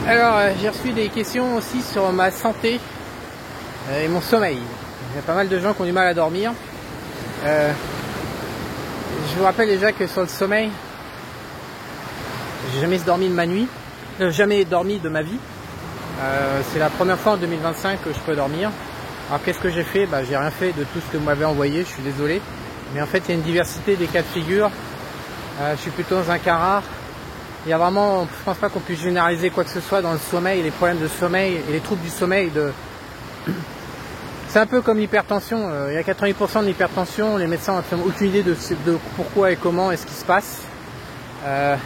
Alors, j'ai reçu des questions aussi sur ma santé et mon sommeil. Il y a pas mal de gens qui ont du mal à dormir. Je vous rappelle déjà que sur le sommeil, j'ai jamais dormi de ma nuit, jamais dormi de ma vie. C'est la première fois en 2025 que je peux dormir. Alors qu'est-ce que j'ai fait? J'ai rien fait de tout ce que vous m'avez envoyé, je suis désolé. Mais en fait, il y a une diversité des cas de figure. Je suis plutôt dans un cas rare. Il y a vraiment, je pense pas qu'on puisse généraliser quoi que ce soit dans le sommeil, les problèmes de sommeil et les troubles du sommeil. C'est un peu comme l'hypertension. Il y a 80% de l'hypertension, les médecins n'ont absolument aucune idée de pourquoi et comment et ce qui se passe. Ils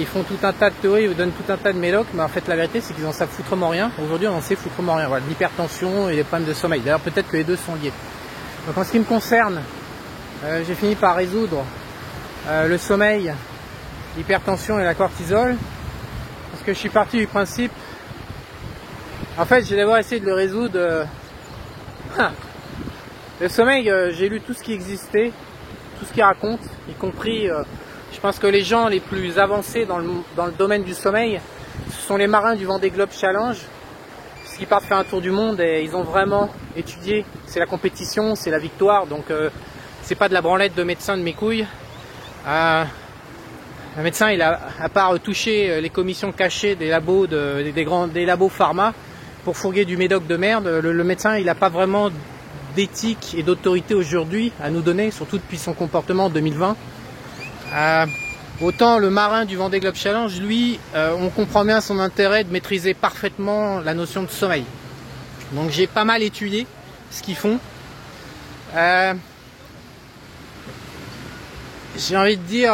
font tout un tas de théories, ils vous donnent tout un tas de médocs, mais en fait la vérité c'est qu'ils en savent foutrement rien. Aujourd'hui on en sait foutrement rien. Voilà, l'hypertension et les problèmes de sommeil. D'ailleurs peut-être que les deux sont liés. Donc en ce qui me concerne, j'ai fini par résoudre le sommeil, l'hypertension et la cortisol, parce que je suis parti du principe, en fait j'ai d'abord essayé de le résoudre. Le sommeil, j'ai lu tout ce qui existait, tout ce qu'il raconte, y compris, je pense que les gens les plus avancés dans le domaine du sommeil, ce sont les marins du Vendée Globe Challenge, parce qu'ils partent faire un tour du monde et ils ont vraiment étudié, c'est la compétition, c'est la victoire, donc c'est pas de la branlette de médecin de mes couilles. Un médecin, il a, à part toucher les commissions cachées des labos, des labos pharma pour fourguer du médoc de merde, le médecin, il n'a pas vraiment d'éthique et d'autorité aujourd'hui à nous donner, surtout depuis son comportement en 2020. Autant le marin du Vendée Globe Challenge, lui, on comprend bien son intérêt de maîtriser parfaitement la notion de sommeil. Donc j'ai pas mal étudié ce qu'ils font. J'ai envie de dire,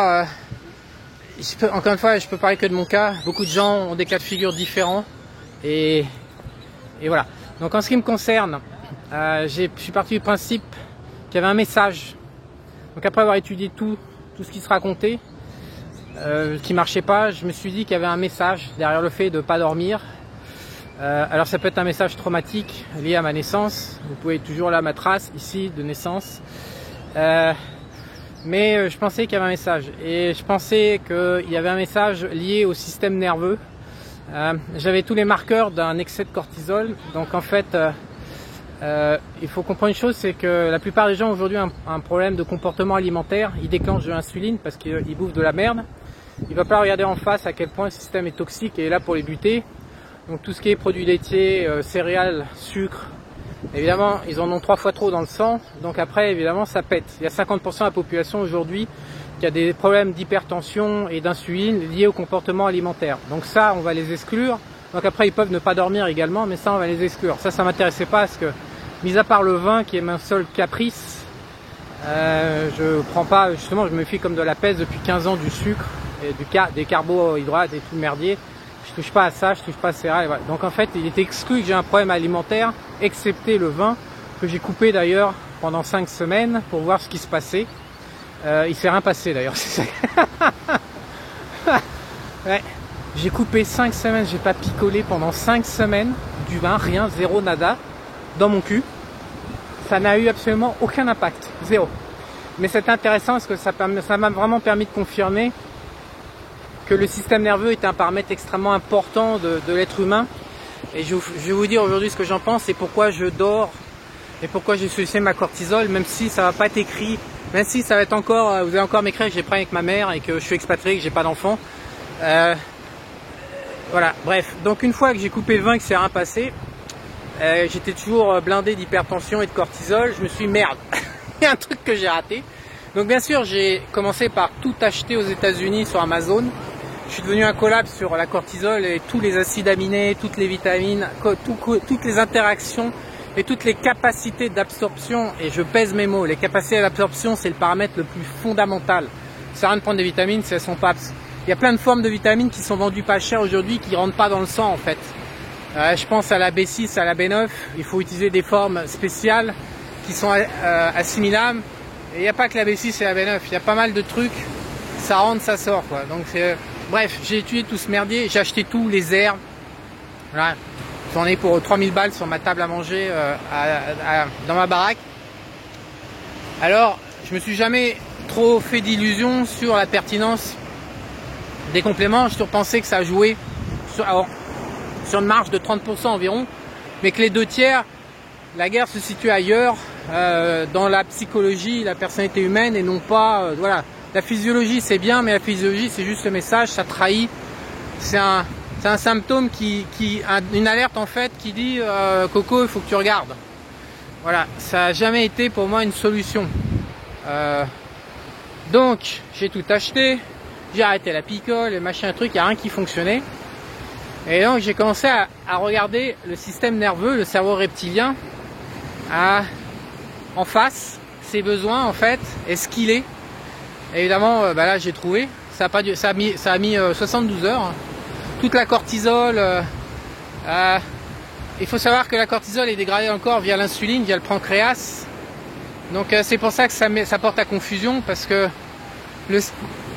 encore une fois, je peux parler que de mon cas. Beaucoup de gens ont des cas de figure différents. Et voilà. Donc en ce qui me concerne, je suis parti du principe qu'il y avait un message. Donc après avoir étudié tout ce qui se racontait, qui marchait pas, je me suis dit qu'il y avait un message derrière le fait de ne pas dormir. Alors ça peut être un message traumatique lié à ma naissance. Vous pouvez toujours là ma trace ici de naissance. Mais je pensais qu'il y avait un message. Et je pensais qu'il y avait un message lié au système nerveux. J'avais tous les marqueurs d'un excès de cortisol. Donc en fait, il faut comprendre une chose, c'est que la plupart des gens aujourd'hui ont un problème de comportement alimentaire. Ils déclenchent de l'insuline parce qu'ils bouffent de la merde. Il ne va pas regarder en face à quel point le système est toxique et est là pour les buter. Donc tout ce qui est produits laitiers, céréales, sucre, évidemment ils en ont 3 fois trop dans le sang. Donc après évidemment ça pète. Il y a 50% de la population aujourd'hui qui a des problèmes d'hypertension et d'insuline liés au comportement alimentaire. Donc ça on va les exclure. Donc après ils peuvent ne pas dormir également, mais ça on va les exclure. Ça m'intéressait pas parce que, mis à part le vin qui est mon seul caprice, je prends pas, justement je me fie comme de la pèse depuis 15 ans du sucre et des carbohydrates et tout le merdier. Je touche pas à ça, je touche pas à céréales. Voilà. Donc en fait il est exclu que j'ai un problème alimentaire, excepté le vin, que j'ai coupé d'ailleurs pendant 5 semaines pour voir ce qui se passait. Il s'est rien passé d'ailleurs. Ouais. J'ai coupé 5 semaines, j'ai pas picolé pendant 5 semaines du vin, rien, zéro, nada, dans mon cul. Ça n'a eu absolument aucun impact, zéro. Mais c'est intéressant parce que ça m'a vraiment permis de confirmer que le système nerveux est un paramètre extrêmement important de l'être humain. Et je vais vous dire aujourd'hui ce que j'en pense et pourquoi je dors et pourquoi j'ai sollicité ma cortisol, même si ça va pas être écrit, même si ça va être encore, vous allez encore m'écrire que j'ai problème avec ma mère et que je suis expatrié, que j'ai pas d'enfant. Voilà, bref. Donc une fois que j'ai coupé le vin et que c'est rien passé, j'étais toujours blindé d'hypertension et de cortisol. Je me suis dit, merde, il y a un truc que j'ai raté. Donc bien sûr, j'ai commencé par tout acheter aux États-Unis sur Amazon. Je suis devenu un collab sur la cortisol et tous les acides aminés, toutes les vitamines, toutes les interactions et toutes les capacités d'absorption. Et je pèse mes mots, les capacités d'absorption, c'est le paramètre le plus fondamental. Ça sert à rien de prendre des vitamines si elles sont pas... Il y a plein de formes de vitamines qui sont vendues pas cher aujourd'hui, qui rentrent pas dans le sang en fait. Je pense à la B6, à la B9. Il faut utiliser des formes spéciales qui sont assimilables. Et il n'y a pas que la B6 et la B9. Il y a pas mal de trucs. Ça rentre, ça sort quoi. Donc bref, j'ai étudié tout ce merdier. J'ai acheté tous les herbes. Voilà. J'en ai pour 3000 balles sur ma table à manger dans ma baraque. Alors, je me suis jamais trop fait d'illusions sur la pertinence des compléments. J'ai toujours pensé que ça jouait sur une marge de 30% environ, mais que les 2/3, la guerre se situe ailleurs, dans la psychologie, la personnalité humaine, et non pas, voilà. La physiologie c'est bien, mais la physiologie c'est juste le message, ça trahit. C'est un symptôme une alerte en fait qui dit Coco, il faut que tu regardes. Voilà, ça n'a jamais été pour moi une solution. Donc j'ai tout acheté, j'ai arrêté la picole, les machins, trucs, il n'y a rien qui fonctionnait. Et donc j'ai commencé à regarder le système nerveux, le cerveau reptilien, en face, ses besoins en fait, et ce qu'il est. Et évidemment, là j'ai trouvé, ça a mis 72 heures. Toute la cortisol, il faut savoir que la cortisol est dégradée dans le corps via l'insuline, via le pancréas. Donc c'est pour ça que ça porte à confusion, parce que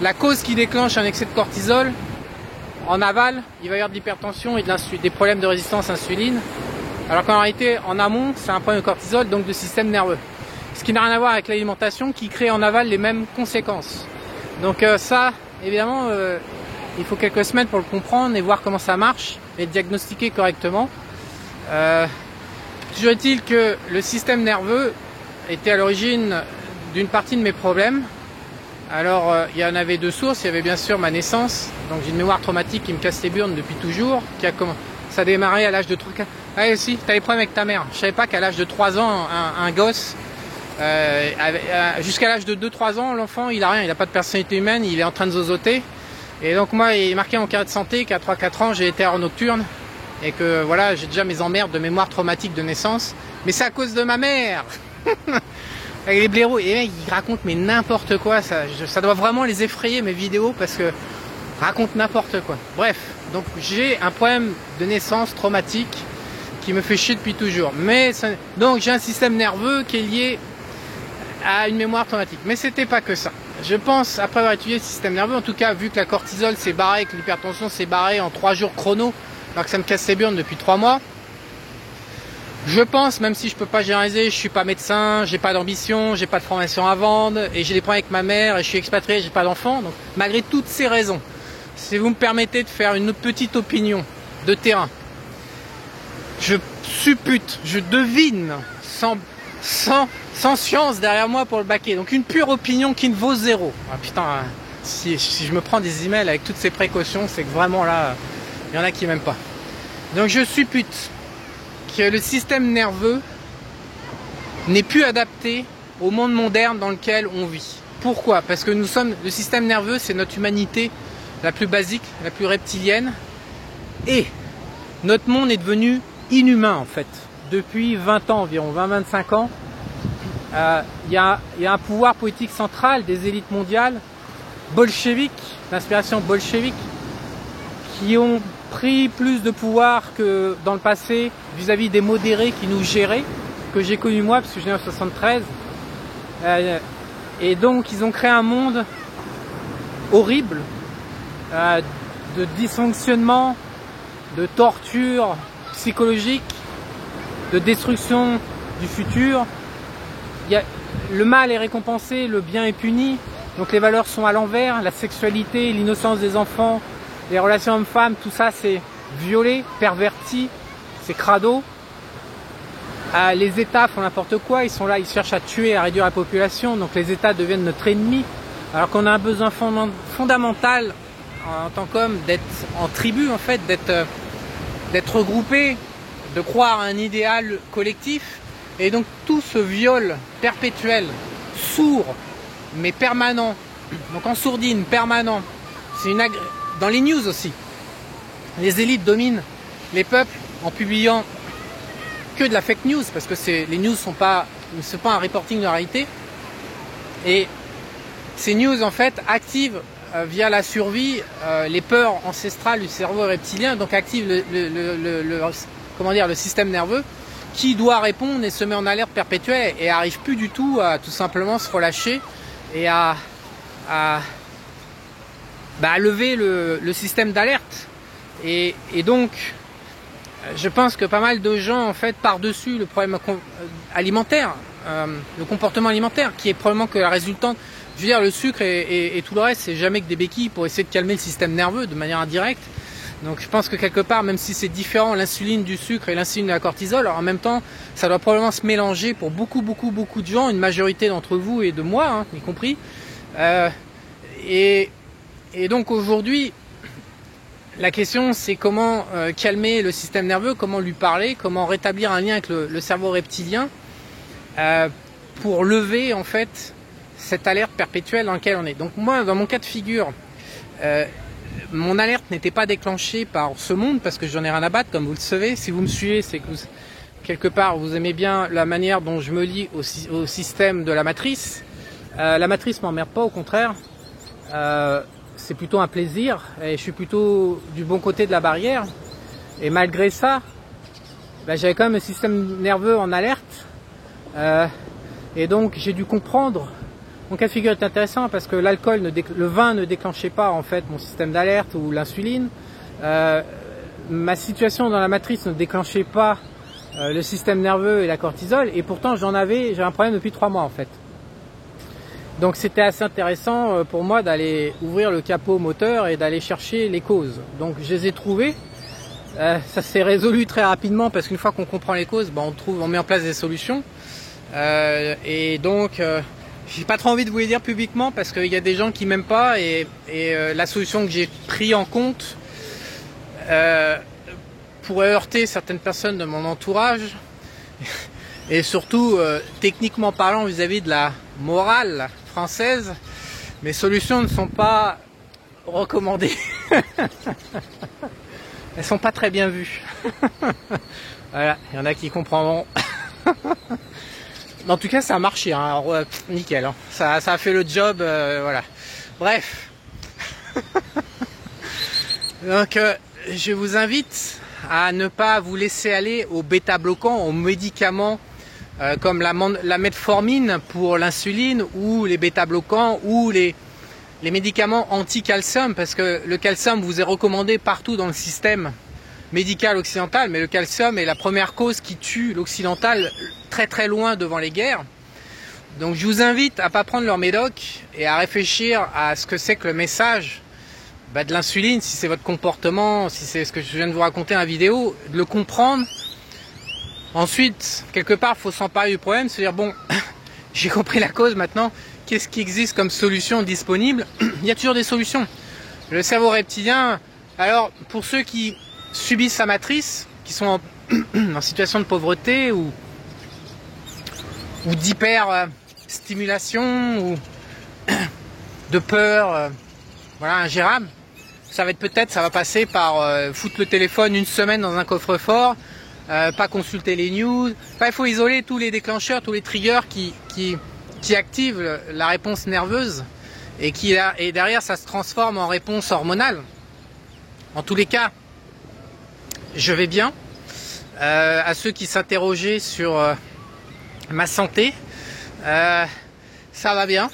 la cause qui déclenche un excès de cortisol, en aval, il va y avoir de l'hypertension et des problèmes de résistance à l'insuline. Alors qu'en réalité, en amont, c'est un problème de cortisol, donc de système nerveux. Ce qui n'a rien à voir avec l'alimentation, qui crée en aval les mêmes conséquences. Donc ça, évidemment, il faut quelques semaines pour le comprendre et voir comment ça marche et diagnostiquer correctement. Toujours est-il que le système nerveux était à l'origine d'une partie de mes problèmes. Alors il y en avait deux sources. Il y avait bien sûr ma naissance, donc j'ai une mémoire traumatique qui me casse les burnes depuis toujours, ça a démarré à l'âge de 3 ans. Ah si, tu as des problèmes avec ta mère. Je savais pas qu'à l'âge de 3 ans, un gosse, jusqu'à l'âge de 2-3 ans, l'enfant il a rien, il a pas de personnalité humaine, il est en train de zozoter. Et donc moi il est marqué en carnet de santé qu'à 3-4 ans j'ai été erreur nocturne, et que voilà, j'ai déjà mes emmerdes de mémoire traumatique de naissance. Mais c'est à cause de ma mère. Avec les blaireaux, et les mecs ils racontent mais n'importe quoi, ça doit vraiment les effrayer mes vidéos, parce que racontent n'importe quoi. Bref, donc j'ai un problème de naissance traumatique qui me fait chier depuis toujours. Donc j'ai un système nerveux qui est lié à une mémoire traumatique. Mais c'était pas que ça. Je pense, après avoir étudié le système nerveux, en tout cas vu que la cortisol s'est barrée, que l'hypertension s'est barrée en 3 jours chrono, alors que ça me casse les burnes depuis 3 mois, je pense, même si je peux pas généraliser, je suis pas médecin, j'ai pas d'ambition, j'ai pas de formation à vendre, et j'ai des problèmes avec ma mère, et je suis expatrié, j'ai pas d'enfant. Donc malgré toutes ces raisons, si vous me permettez de faire une petite opinion de terrain, je suppute, je devine, sans science derrière moi pour le baquer, donc une pure opinion qui ne vaut zéro. Ah putain, si je me prends des emails avec toutes ces précautions, c'est que vraiment là, il y en a qui m'aiment pas. Donc je suppute que le système nerveux n'est plus adapté au monde moderne dans lequel on vit. Pourquoi? Parce que le système nerveux, c'est notre humanité la plus basique, la plus reptilienne, et notre monde est devenu inhumain en fait. Depuis 20 ans environ, 20-25 ans, il y a un pouvoir politique central des élites mondiales, bolcheviques, d'inspiration bolchevique, qui ont pris plus de pouvoir que dans le passé vis-à-vis des modérés qui nous géraient, que j'ai connu moi, parce que je suis né en 73. Et donc ils ont créé un monde horrible, de dysfonctionnement, de torture psychologique, de destruction du futur. Le mal est récompensé, le bien est puni, donc les valeurs sont à l'envers, la sexualité, l'innocence des enfants, les relations hommes-femmes, tout ça c'est violé, perverti, c'est crado. Les États font n'importe quoi, ils sont là, ils cherchent à tuer, à réduire la population, donc les États deviennent notre ennemi, alors qu'on a un besoin fondamental en tant qu'homme d'être en tribu en fait, d'être regroupé, de croire à un idéal collectif. Et donc tout ce viol perpétuel, sourd, mais permanent, donc en sourdine, permanent, c'est dans les news aussi. Les élites dominent les peuples en publiant que de la fake news, parce que les news ne sont pas un reporting de la réalité. Et ces news en fait activent via la survie les peurs ancestrales du cerveau reptilien, donc activent le système nerveux, qui doit répondre et se met en alerte perpétuelle et arrive plus du tout à tout simplement se relâcher et à lever le système d'alerte. Et donc je pense que pas mal de gens en fait par-dessus le problème alimentaire, le comportement alimentaire, qui est probablement que la résultante Je veux dire, le sucre et tout le reste, c'est jamais que des béquilles pour essayer de calmer le système nerveux de manière indirecte. Donc je pense que quelque part, même si c'est différent l'insuline du sucre et l'insuline de la cortisol, alors en même temps, ça doit probablement se mélanger pour beaucoup de gens, une majorité d'entre vous et de moi, hein, y compris. Et donc aujourd'hui, la question c'est comment calmer le système nerveux, comment lui parler, comment rétablir un lien avec le cerveau reptilien pour lever en fait cette alerte perpétuelle dans laquelle on est. Donc moi, dans mon cas de figure, mon alerte n'était pas déclenchée par ce monde parce que j'en ai rien à battre, comme vous le savez. Si vous me suivez, c'est que quelque part vous aimez bien la manière dont je me lie au système de la matrice. La matrice m'emmerde pas, au contraire. C'est plutôt un plaisir et je suis plutôt du bon côté de la barrière. Et malgré ça, j'avais quand même un système nerveux en alerte. Et donc j'ai dû comprendre. Mon cas de figure est intéressant parce que le vin ne déclenchait pas en fait mon système d'alerte ou l'insuline. Ma situation dans la matrice ne déclenchait pas le système nerveux et la cortisol, et pourtant j'ai un problème depuis 3 mois en fait. Donc c'était assez intéressant pour moi d'aller ouvrir le capot moteur et d'aller chercher les causes. Donc je les ai trouvées. Ça s'est résolu très rapidement parce qu'une fois qu'on comprend les causes, on met en place des solutions. Et donc j'ai pas trop envie de vous les dire publiquement parce qu'il y a des gens qui m'aiment pas et la solution que j'ai pris en compte pourrait heurter certaines personnes de mon entourage et surtout techniquement parlant vis-à-vis de la morale française, mes solutions ne sont pas recommandées. Elles sont pas très bien vues. Voilà, il y en a qui comprendront. En tout cas, ça a marché, hein. Alors, nickel. Hein. Ça a fait le job, voilà. Bref. Donc, je vous invite à ne pas vous laisser aller aux bêta-bloquants, aux médicaments comme la metformine pour l'insuline, ou les bêta-bloquants, ou les médicaments anti-calcium, parce que le calcium vous est recommandé partout dans le système médical occidental, mais le calcium est la première cause qui tue l'occidental très loin devant les guerres. Donc je vous invite à pas prendre leur médoc et à réfléchir à ce que c'est que le message de l'insuline, si c'est votre comportement, si c'est ce que je viens de vous raconter en vidéo, de le comprendre. Ensuite, quelque part, il faut s'emparer du problème, se dire bon, j'ai compris la cause maintenant, qu'est-ce qui existe comme solution disponible? Il y a toujours des solutions. Le cerveau reptilien, alors pour ceux qui subissent sa matrice, qui sont en situation de pauvreté ou d'hyper stimulation ou de peur, voilà, ingérable, ça va passer par foutre le téléphone une semaine dans un coffre-fort, pas consulter les news. Enfin, il faut isoler tous les déclencheurs, tous les triggers qui activent la réponse nerveuse et derrière ça se transforme en réponse hormonale. En tous les cas, je vais bien. À ceux qui s'interrogeaient sur ma santé, ça va bien.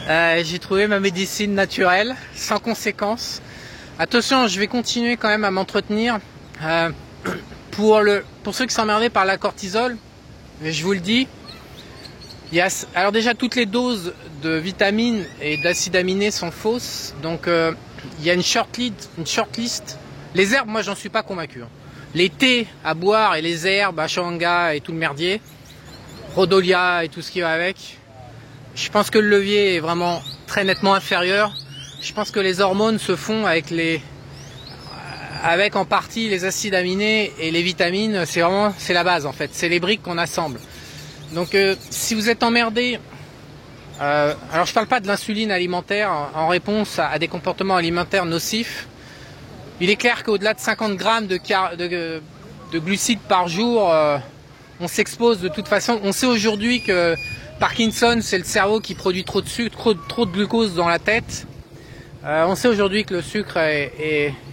J'ai trouvé ma médecine naturelle, sans conséquence. Attention, je vais continuer quand même à m'entretenir. Pour ceux qui s'emmerdaient par la cortisol, je vous le dis, alors déjà toutes les doses de vitamines et d'acides aminés sont fausses. Donc il y a une shortlist. Les herbes, moi j'en suis pas convaincu. Les thés à boire et les herbes, ashwagandha et tout le merdier, rhodolia et tout ce qui va avec, je pense que le levier est vraiment très nettement inférieur. Je pense que les hormones se font avec en partie les acides aminés et les vitamines. C'est la base en fait, c'est les briques qu'on assemble. Donc si vous êtes emmerdé, alors je parle pas de l'insuline alimentaire en réponse à des comportements alimentaires nocifs. Il est clair qu'au-delà de 50 grammes de glucides par jour, on s'expose de toute façon. On sait aujourd'hui que Parkinson, c'est le cerveau qui produit trop de sucre, trop de glucose dans la tête. On sait aujourd'hui que le sucre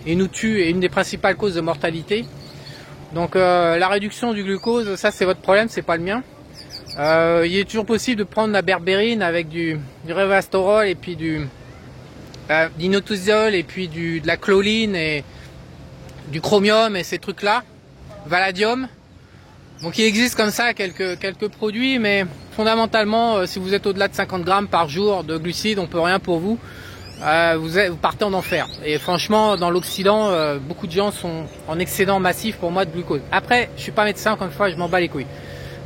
nous tue et est une des principales causes de mortalité. Donc la réduction du glucose, ça c'est votre problème, c'est pas le mien. Il est toujours possible de prendre la berbérine avec du resveratrol et puis du d'inotuzol et puis de la choline et du chromium et ces trucs là, Valadium. Donc il existe comme ça quelques produits, mais fondamentalement, si vous êtes au-delà de 50 grammes par jour de glucides, on peut rien pour vous. Vous partez en enfer. Et franchement, dans l'Occident, beaucoup de gens sont en excédent massif pour moi de glucose. Après, je suis pas médecin, encore une fois, je m'en bats les couilles.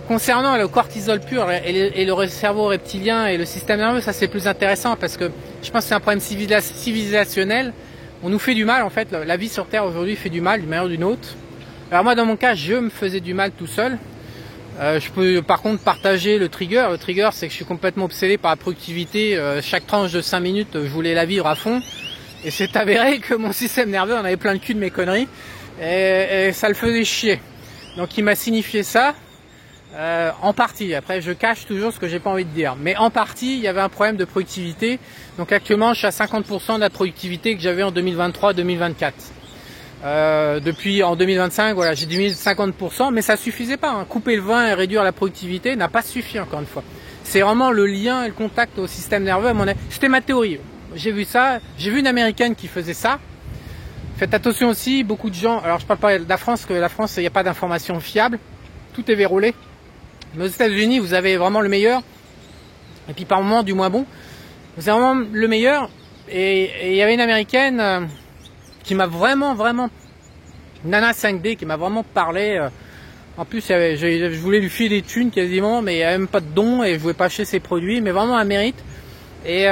Concernant le cortisol pur et le cerveau reptilien et le système nerveux, ça c'est plus intéressant parce que je pense que c'est un problème civilisationnel. On nous fait du mal en fait. La vie sur Terre aujourd'hui fait du mal d'une manière ou d'une autre. Alors moi, dans mon cas, je me faisais du mal tout seul. Je peux par contre partager le trigger. Le trigger, c'est que je suis complètement obsédé par la productivité. Chaque tranche de 5 minutes, je voulais la vivre à fond. Et c'est avéré que mon système nerveux en avait plein le cul de mes conneries. Et ça le faisait chier. Donc il m'a signifié ça. En partie. Après, je cache toujours ce que j'ai pas envie de dire. Mais en partie, il y avait un problème de productivité. Donc actuellement, je suis à 50% de la productivité que j'avais en 2023-2024. Depuis en 2025, voilà, j'ai diminué de 50%, mais ça suffisait pas. Hein. Couper le vin et réduire la productivité n'a pas suffi, encore une fois. C'est vraiment le lien et le contact au système nerveux. C'était ma théorie. J'ai vu ça. J'ai vu une américaine qui faisait ça. Faites attention aussi, beaucoup de gens. Alors, je parle pas de la France, que la France, il n'y a pas d'informations fiables. Tout est vérolé. Mais aux États-Unis, vous avez vraiment le meilleur. Et puis par moment, du moins bon. Vous avez vraiment le meilleur. Et il y avait une américaine qui m'a vraiment, Nana 5D, qui m'a vraiment parlé. En plus, je voulais lui filer des thunes quasiment, mais il n'y avait même pas de dons et je voulais pas acheter ses produits, mais vraiment un mérite. Et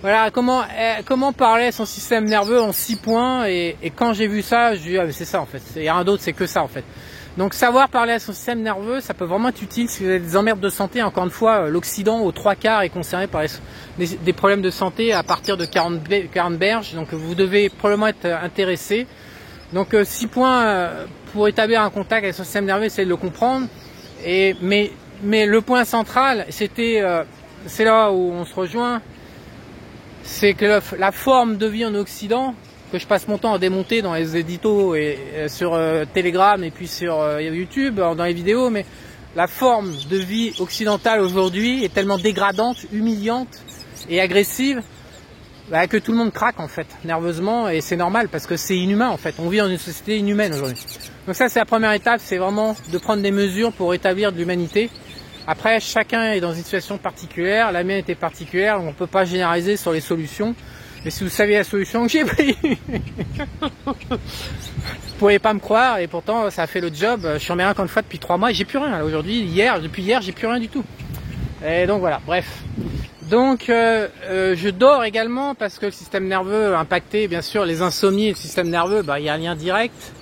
voilà, comment parler son système nerveux en 6 points. Et quand j'ai vu ça, je dis, ah, c'est ça en fait. Il n'y a rien d'autre, c'est que ça en fait. Donc savoir parler à son système nerveux, ça peut vraiment être utile si vous avez des emmerdes de santé. Encore une fois, l'Occident aux 3/4 est concerné par des problèmes de santé à partir de 40 berges. Donc vous devez probablement être intéressé. Donc 6 points pour établir un contact avec son système nerveux, essayer de le comprendre. Mais le point central, c'est là où on se rejoint, c'est que la forme de vie en Occident, que je passe mon temps à démonter dans les éditos et sur Telegram et puis sur YouTube, dans les vidéos, mais la forme de vie occidentale aujourd'hui est tellement dégradante, humiliante et agressive que tout le monde craque en fait, nerveusement, et c'est normal parce que c'est inhumain en fait. On vit dans une société inhumaine aujourd'hui. Donc ça, c'est la première étape, c'est vraiment de prendre des mesures pour établir de l'humanité. Après, chacun est dans une situation particulière, la mienne était particulière, on ne peut pas généraliser sur les solutions. Mais si vous saviez la solution que j'ai prise, vous ne pourriez pas me croire, et pourtant ça a fait le job. Je suis en mer encore une fois depuis 3 mois et j'ai plus rien. Aujourd'hui, depuis hier, j'ai plus rien du tout. Et donc voilà, bref. Donc je dors également parce que le système nerveux impacté, bien sûr, les insomnies et le système nerveux, il y a un lien direct.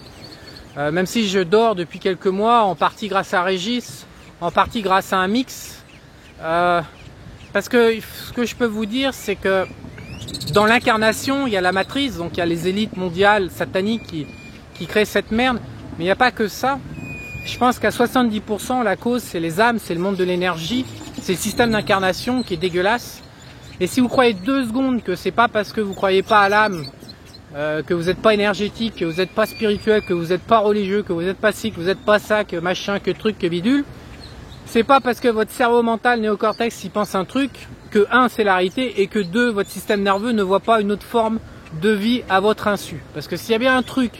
Même si je dors depuis quelques mois, en partie grâce à Régis, en partie grâce à un mix. Parce que ce que je peux vous dire, c'est que dans l'incarnation, il y a la matrice, donc il y a les élites mondiales sataniques qui créent cette merde, mais il n'y a pas que ça. Je pense qu'à 70%, la cause, c'est les âmes, c'est le monde de l'énergie, c'est le système d'incarnation qui est dégueulasse. Et si vous croyez 2 secondes que c'est pas parce que vous croyez pas à l'âme, que vous n'êtes pas énergétique, que vous n'êtes pas spirituel, que vous n'êtes pas religieux, que vous n'êtes pas ci, que vous n'êtes pas ça, que machin, que truc, que bidule, c'est pas parce que votre cerveau mental néocortex il pense un truc que 1 c'est la réalité et que 2 votre système nerveux ne voit pas une autre forme de vie à votre insu. Parce que s'il y a bien un truc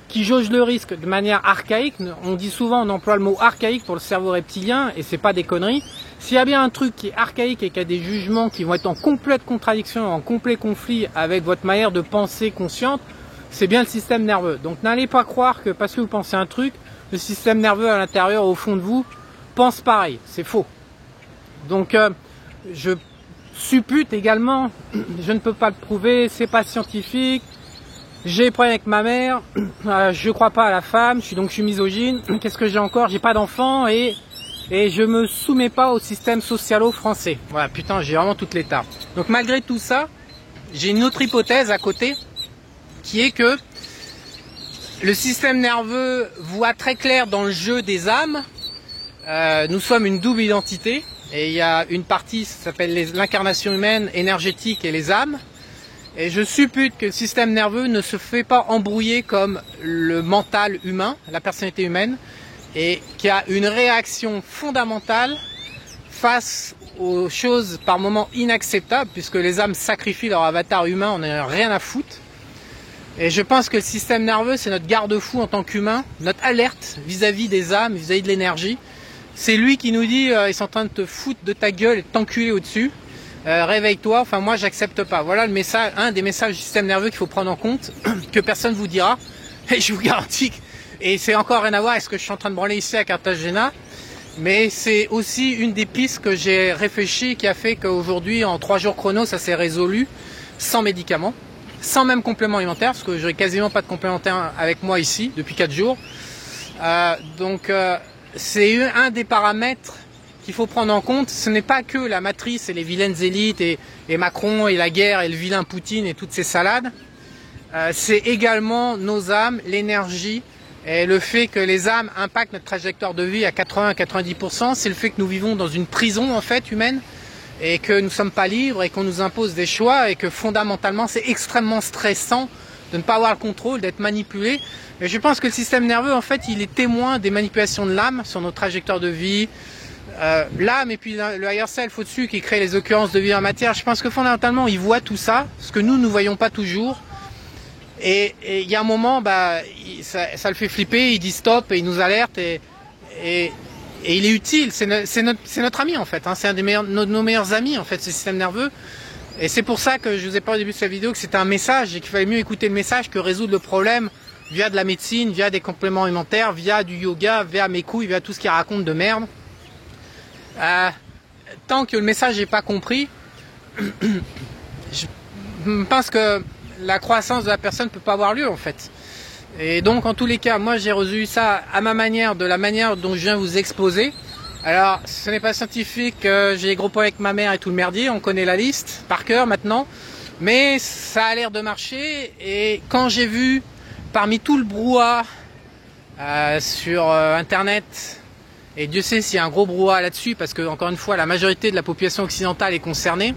qui jauge le risque de manière archaïque, on dit souvent, on emploie le mot archaïque pour le cerveau reptilien et c'est pas des conneries. S'il y a bien un truc qui est archaïque et qui a des jugements qui vont être en complète contradiction, en complet conflit avec votre manière de penser consciente, c'est bien le système nerveux. Donc n'allez pas croire que parce que vous pensez un truc, le système nerveux à l'intérieur, au fond de vous, pense pareil, c'est faux. Donc je suppute également, je ne peux pas le prouver, c'est pas scientifique, j'ai des problèmes avec ma mère, je crois pas à la femme, je suis misogyne, qu'est-ce que j'ai encore, j'ai pas d'enfant et je me soumets pas au système socialo-français. Voilà, putain, j'ai vraiment toutes les tares. Donc malgré tout ça, j'ai une autre hypothèse à côté, qui est que le système nerveux voit très clair dans le jeu des âmes. Nous sommes une double identité et il y a une partie, ça s'appelle l'incarnation humaine, énergétique et les âmes. Et je suppute que le système nerveux ne se fait pas embrouiller comme le mental humain, la personnalité humaine, et qu'il y a une réaction fondamentale face aux choses par moments inacceptables, puisque les âmes sacrifient leur avatar humain, on n'a rien à foutre. Et je pense que le système nerveux, c'est notre garde-fou en tant qu'humain, notre alerte vis-à-vis des âmes, vis-à-vis de l'énergie. C'est lui qui nous dit ils sont en train de te foutre de ta gueule et de t'enculer au-dessus. Réveille-toi, enfin moi j'accepte pas. Voilà le message, un des messages du système nerveux qu'il faut prendre en compte, que personne vous dira. Et je vous garantis, et c'est encore rien à voir avec ce que je suis en train de branler ici à Cartagena, mais c'est aussi une des pistes que j'ai réfléchi qui a fait qu'aujourd'hui en 3 jours chrono ça s'est résolu sans médicaments, sans même complément alimentaire, parce que j'ai quasiment pas de complémentaire avec moi ici depuis 4 jours. C'est un des paramètres qu'il faut prendre en compte. Ce n'est pas que la matrice et les vilaines élites et Macron et la guerre et le vilain Poutine et toutes ces salades. C'est également nos âmes, l'énergie et le fait que les âmes impactent notre trajectoire de vie à 80-90%. C'est le fait que nous vivons dans une prison en fait humaine et que nous ne sommes pas libres et qu'on nous impose des choix et que fondamentalement c'est extrêmement stressant de ne pas avoir le contrôle, d'être manipulé. Et je pense que le système nerveux, en fait, il est témoin des manipulations de l'âme sur notre trajectoire de vie. L'âme et puis le higher self au-dessus qui crée les occurrences de vie en matière. Je pense que fondamentalement, il voit tout ça, ce que nous ne voyons pas toujours. Et il y a un moment, ça le fait flipper, il dit stop et il nous alerte et il est utile. C'est notre ami en fait. Hein. C'est un des nos meilleurs amis en fait, ce système nerveux. Et c'est pour ça que je vous ai parlé au début de cette vidéo que c'était un message et qu'il fallait mieux écouter le message que résoudre le problème via de la médecine, via des compléments alimentaires, via du yoga, via mes couilles, via tout ce qu'il raconte de merde. Tant que le message n'est pas compris, je pense que la croissance de la personne ne peut pas avoir lieu en fait. Et donc en tous les cas, moi j'ai résolu ça à ma manière, de la manière dont je viens vous exposer. Alors ce n'est pas scientifique, j'ai des gros points avec ma mère et tout le merdier, on connaît la liste par cœur maintenant. Mais ça a l'air de marcher et quand j'ai vu parmi tout le brouhaha sur internet, et Dieu sait s'il y a un gros brouhaha là-dessus parce que encore une fois la majorité de la population occidentale est concernée,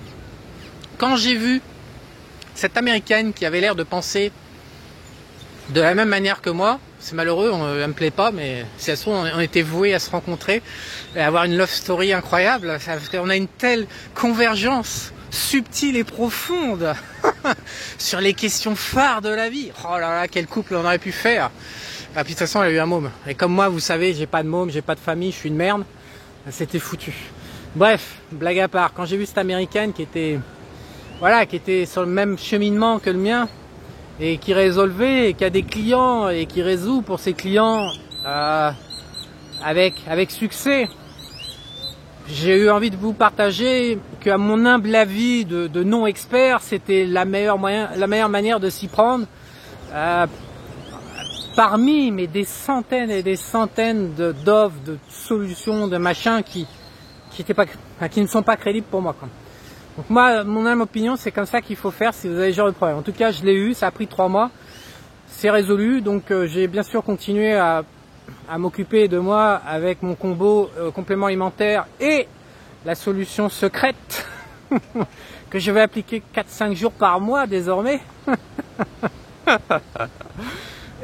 quand j'ai vu cette américaine qui avait l'air de penser de la même manière que moi, c'est malheureux, elle me plaît pas, mais si ça se trouve, on était voués à se rencontrer et à avoir une love story incroyable, parce qu'on a une telle convergence subtile et profonde sur les questions phares de la vie. Oh là là, quel couple on aurait pu faire. Ah, puis de toute façon, elle a eu un môme. Et comme moi, vous savez, j'ai pas de môme, j'ai pas de famille, je suis une merde. C'était foutu. Bref, blague à part, quand j'ai vu cette américaine qui était sur le même cheminement que le mien et qui résolvait, et qui a des clients et qui résout pour ses clients avec succès, j'ai eu envie de vous partager qu'à mon humble avis de non-expert, c'était la meilleure manière de s'y prendre. Parmi mais des centaines et des centaines d'offres, de solutions, de machins qui ne sont pas crédibles pour moi. Donc moi, mon humble opinion, c'est comme ça qu'il faut faire si vous avez ce genre de problème. En tout cas, je l'ai eu, ça a pris 3 mois, c'est résolu. Donc j'ai bien sûr continué à m'occuper de moi avec mon combo complément alimentaire et la solution secrète que je vais appliquer 4-5 jours par mois désormais.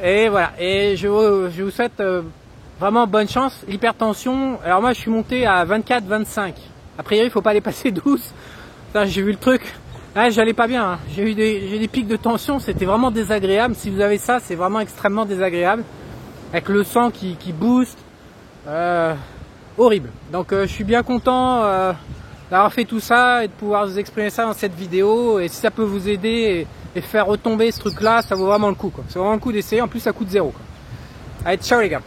Et voilà, et je vous souhaite vraiment bonne chance. L'hypertension, alors moi je suis monté à 24-25. A priori, il faut pas dépasser 12. J'ai vu le truc, j'allais pas bien. Hein. J'ai des pics de tension, c'était vraiment désagréable. Si vous avez ça, c'est vraiment extrêmement désagréable. Avec le sang qui booste. Horrible. Donc je suis bien content d'avoir fait tout ça et de pouvoir vous exprimer ça dans cette vidéo. Et si ça peut vous aider et faire retomber ce truc là, ça vaut vraiment le coup. Ça vaut vraiment le coup d'essayer, en plus ça coûte 0. Allez, ciao les gars.